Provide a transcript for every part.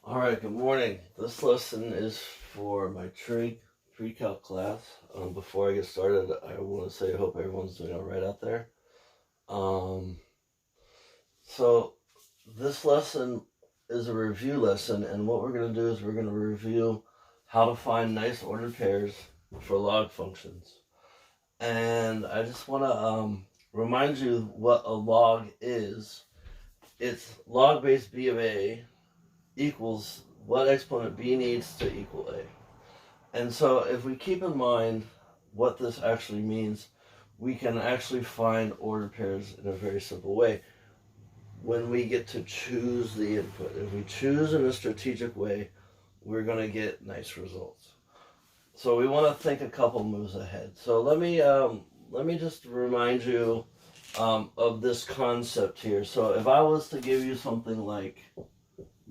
Alright, good morning. This lesson is for my Trig-Precalc class. Before I get started, I want to say I hope everyone's doing alright out there. So this lesson is a review lesson, and what we're going to do is we're going to review how to find nice ordered pairs for log functions. And I just want to remind you what a log is. It's log base b of a equals what exponent b needs to equal a. And so if we keep in mind what this actually means, we can actually find ordered pairs in a very simple way when we get to choose the input. If we choose in a strategic way, we're going to get nice results. So we want to think a couple moves ahead. So let me just remind you of this concept here. So if I was to give you something like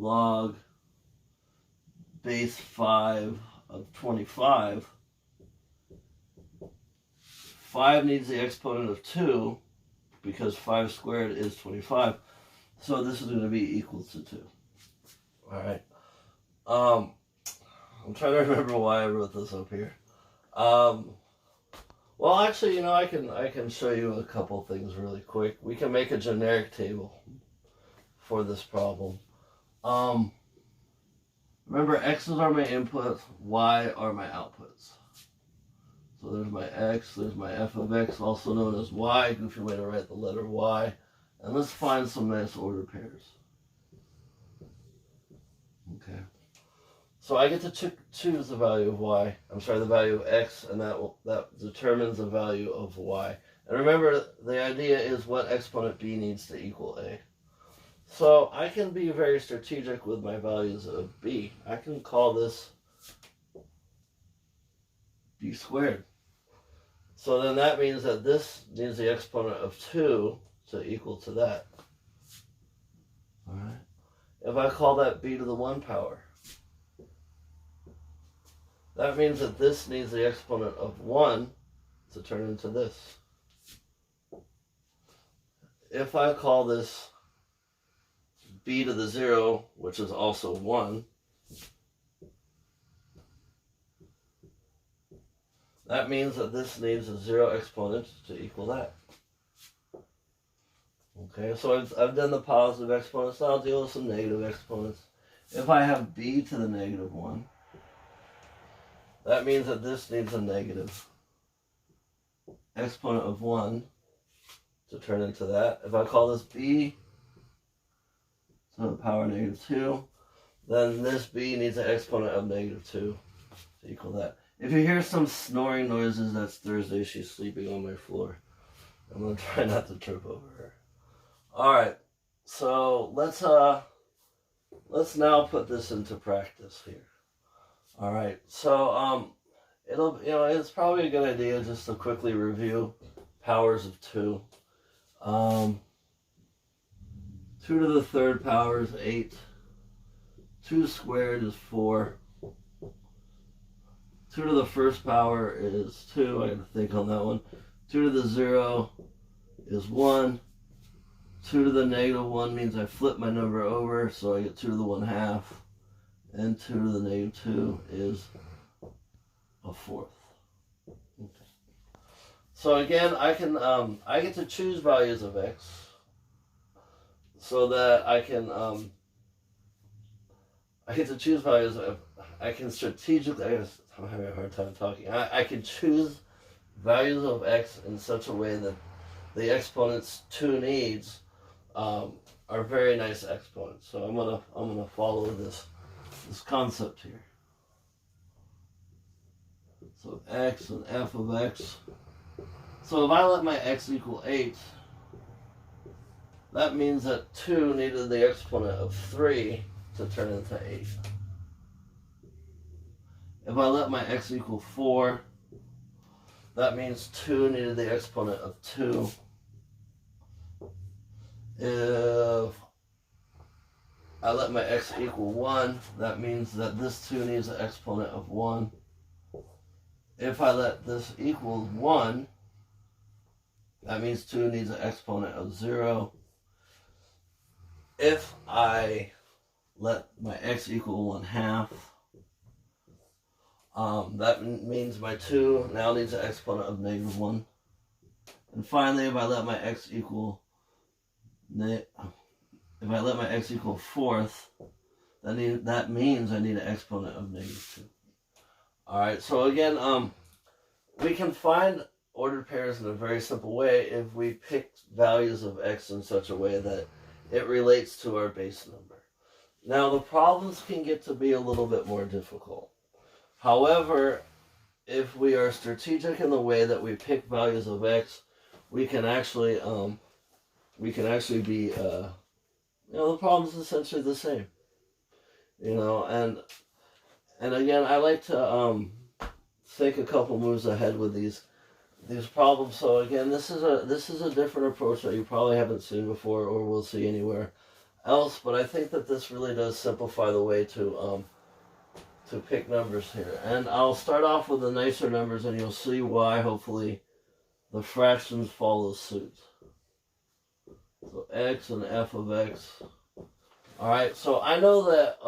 log base 5 of 25, 5 needs the exponent of 2 because 5 squared is 25. So this is going to be equal to 2. Alright. I'm trying to remember why I wrote this up here. Well, actually, I can show you a couple things really quick. We can make a generic table for this problem. Remember, x's are my inputs, y are my outputs. So there's my x, there's my f of x, also known as y, goofy way to write the letter y. And let's find some nice ordered pairs. Okay. So I get to choose the value of y, the value of x, and that determines the value of y. And remember, the idea is what exponent b needs to equal a. So I can be very strategic with my values of b. I can call this b squared. So then that means that this needs the exponent of 2 to equal to that. Alright. If I call that b to the 1 power, that means that this needs the exponent of 1 to turn into this. If I call this b to the 0, which is also 1, that means that this needs a 0 exponent to equal that. Okay, so I've done the positive exponents, now I'll deal with some negative exponents. If I have b to the negative 1, that means that this needs a negative exponent of 1 to turn into that. If I call this b to the power negative 2, then this b needs an exponent of negative 2 to equal that. If you hear some snoring noises, that's Thursday. She's sleeping on my floor. I'm going to try not to trip over her. Alright, so let's now put this into practice here. Alright, so it's probably a good idea just to quickly review powers of 2. 2 to the 3rd power is 8. 2 squared is 4. 2 to the 1st power is 2. I got to think on that one. 2 to the 0 is 1. 2 to the negative 1 means I flip my number over, so I get 2 to the 1/2. And 2 to the negative 2 is a 4th. Okay. So again, I get to choose values of x so that I get to choose values of, I can strategically, I'm having a hard time talking. I can choose values of x in such a way that the exponents 2 needs are very nice exponents. So I'm gonna follow this concept here. So x and f of x. So if I let my x equal 8, that means that 2 needed the exponent of 3 to turn into 8. If I let my x equal 4, that means 2 needed the exponent of 2. If I let my x equal 1, that means that this 2 needs an exponent of 1. If I let this equal 1, that means 2 needs an exponent of 0. If I let my x equal 1/2. That means my 2 now needs an exponent of -1. And finally, if I let my x equal 4th, then that means I need an exponent of -2. All right. So again, we can find ordered pairs in a very simple way if we pick values of x in such a way that it relates to our base number. Now, the problems can get to be a little bit more difficult. However, if we are strategic in the way that we pick values of x, we can actually be, the problem is essentially the same. And again, I like to think a couple moves ahead with these problems. So again, this is a different approach that you probably haven't seen before or will see anywhere else. But I think that this really does simplify the way to pick numbers here. And I'll start off with the nicer numbers, and you'll see why. Hopefully, the fractions follow suit. So x and f of x. All right. So I know that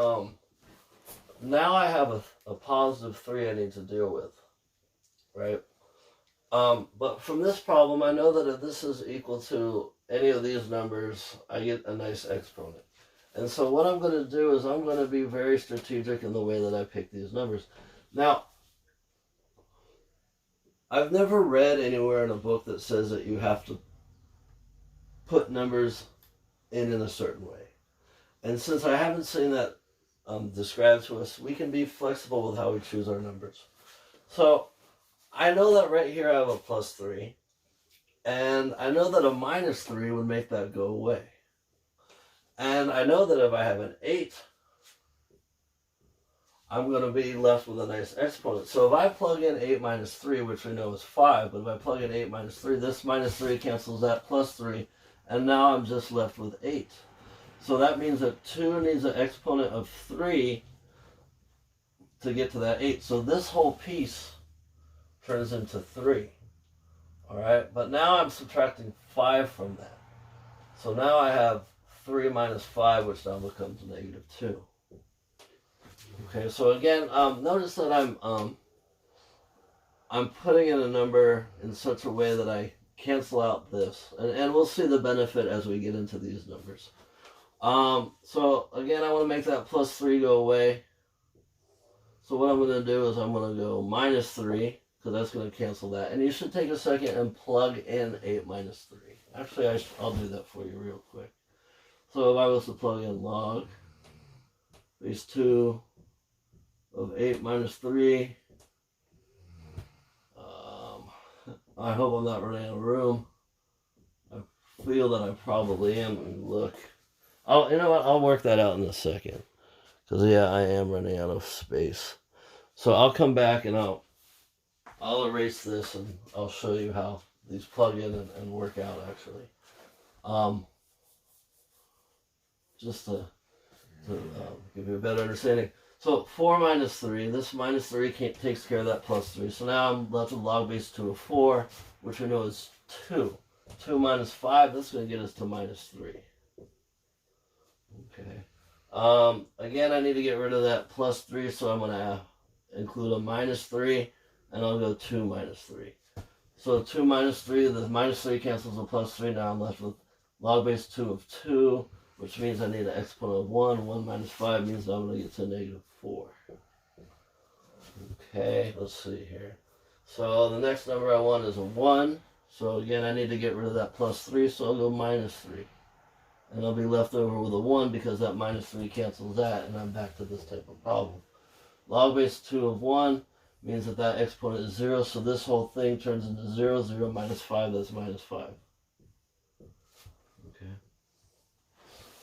now I have a positive 3 I need to deal with, right? But from this problem, I know that if this is equal to any of these numbers, I get a nice exponent. And so what I'm going to do is I'm going to be very strategic in the way that I pick these numbers. Now, I've never read anywhere in a book that says that you have to put numbers in a certain way. And since I haven't seen that described to us, we can be flexible with how we choose our numbers. So I know that right here I have a +3, and I know that a -3 would make that go away. And I know that if I have an 8, I'm going to be left with a nice exponent. So if I plug in 8 minus 3, which we know is 5, but if I plug in 8 minus 3, this -3 cancels that +3, and now I'm just left with 8. So that means that 2 needs an exponent of 3 to get to that 8. So this whole piece turns into 3. All right, but now I'm subtracting 5 from that. So now I have 3 minus 5, which now becomes -2. Okay, so again, notice that I'm putting in a number in such a way that I cancel out this, and we'll see the benefit as we get into these numbers. So again, I want to make that +3 go away. So what I'm going to do is I'm going to go -3, because that's going to cancel that. And you should take a second and plug in 8 minus 3. Actually, I'll do that for you real quick. So if I was to plug in log base 2 of 8 minus 3, I hope I'm not running out of room. I feel that I probably am. Let me look. You know what? I'll work that out in a second. Because, yeah, I am running out of space. So I'll come back and I'll erase this and I'll show you how these plug in and work out, actually. Just to give you a better understanding. So 4 minus 3, this -3 takes care of that +3. So now I'm left with log base 2 of 4, which we know is 2. 2 minus 5, that's going to get us to -3. Okay. Again, I need to get rid of that +3, so I'm going to include a -3, and I'll go 2 minus 3. So 2 minus 3, the -3 cancels the +3, now I'm left with log base 2 of 2, which means I need an exponent of 1. 1 minus 5 means I'm going to get to -4. Okay, let's see here. So the next number I want is a 1. So again, I need to get rid of that +3, so I'll go -3. And I'll be left over with a 1 because that -3 cancels that, and I'm back to this type of problem. Log base 2 of 1 means that that exponent is 0, so this whole thing turns into 0. 0 minus 5, that's -5. Okay.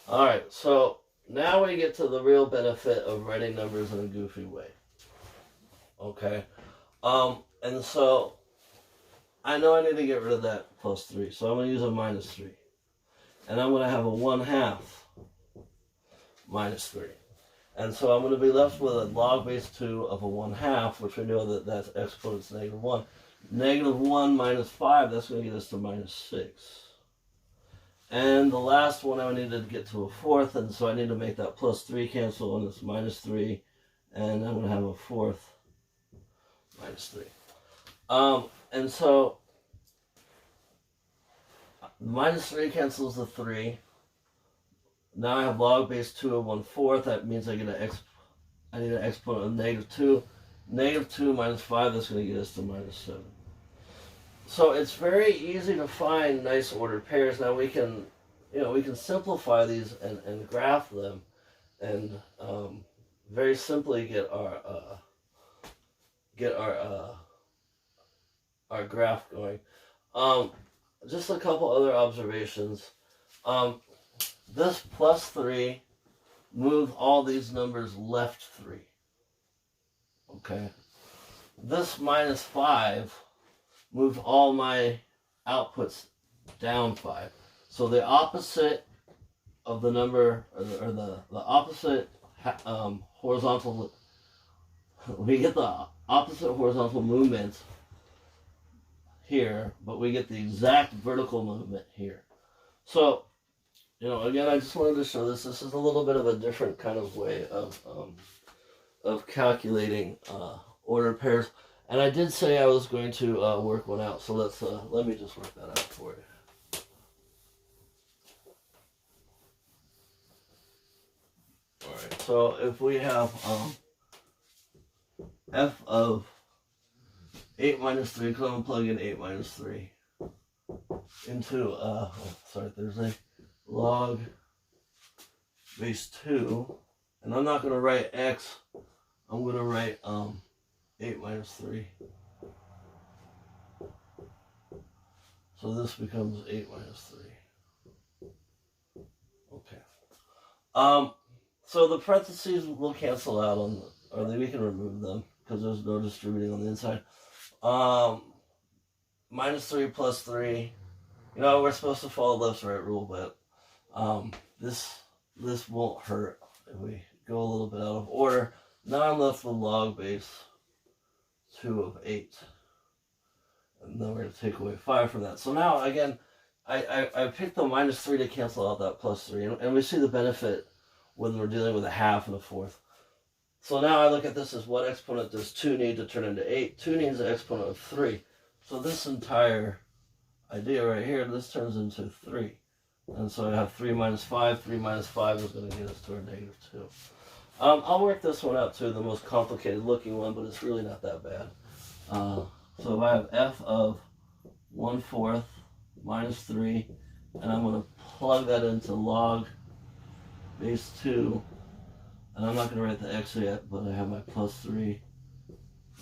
Alright, so now we get to the real benefit of writing numbers in a goofy way. Okay. And so I know I need to get rid of that +3, so I'm going to use a -3. And I'm going to have a 1/2 -3. And so I'm going to be left with a log base 2 of a 1/2, which we know that that's exponent's -1. -1 minus 5, that's going to get us to -6. And the last one I needed to get to a fourth, and so I need to make that plus 3 cancel, and it's minus 3, and I'm going to have a fourth minus 3. And so minus 3 cancels the 3. Now I have log base 2 of 1/4. That means I need an exponent of negative 2. Negative 2 minus 5, that's going to get us to minus 7. So it's very easy to find nice ordered pairs. Now we can simplify these and graph them, and very simply get our graph going. Just a couple other observations. This plus 3 moved all these numbers left 3. Okay. This minus 5 moved all my outputs down 5. So the opposite of the number, or the opposite horizontal, we get the opposite horizontal movement here, but we get the exact vertical movement here. So, again, I just wanted to show this. This is a little bit of a different kind of way of calculating ordered pairs. And I did say I was going to work one out, so let me just work that out for you. Alright, so if we have f of 8 minus 3, come and plug in 8 minus 3 into, there's a log base 2, and I'm not going to write x, I'm going to write 8 minus 3. So this becomes 8 minus 3. Okay. So the parentheses will cancel out we can remove them because there's no distributing on the inside. Minus 3 plus 3. We're supposed to follow left's right rule, but this won't hurt if we go a little bit out of order. Now I'm left with log base 2 of 8. And then we're going to take away 5 from that. So now, again, I picked the minus 3 to cancel out that plus 3. And we see the benefit when we're dealing with a half and a fourth. So now I look at this as what exponent does 2 need to turn into 8? 2 needs an exponent of 3. So this entire idea right here, this turns into 3. And so I have 3 minus 5. 3 minus 5 is going to get us to our negative 2. I'll work this one out too, the most complicated looking one, but it's really not that bad. So I have f of 1/4 minus 3, and I'm going to plug that into log base 2, and I'm not going to write the x yet, but I have my plus 3,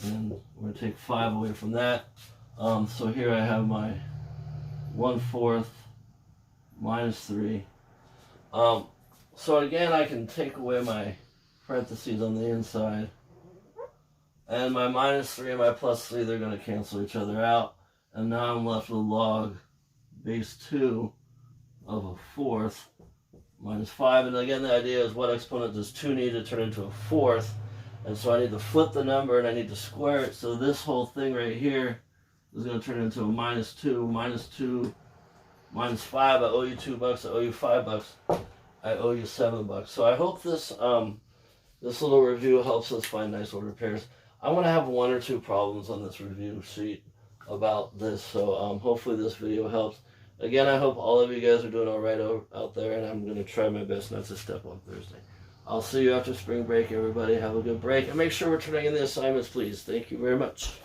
and we're going to take 5 away from that. So here I have my 1/4 minus 3. So again, I can take away my parentheses on the inside, and my minus 3 and my plus 3, they're going to cancel each other out, and now I'm left with log base 2 of a fourth minus 5. And again, the idea is what exponent does 2 need to turn into a fourth, and so I need to flip the number and I need to square it. So this whole thing right here is going to turn into a minus 2 minus 5. I owe you $2, I owe you $5, I owe you $7. So I hope this this little review helps us find nice ordered pairs. I'm going to have 1 or 2 problems on this review sheet about this, so hopefully this video helps. Again, I hope all of you guys are doing all right out there, and I'm going to try my best not to step on Thursday. I'll see you after spring break, everybody. Have a good break, and make sure we're turning in the assignments, please. Thank you very much.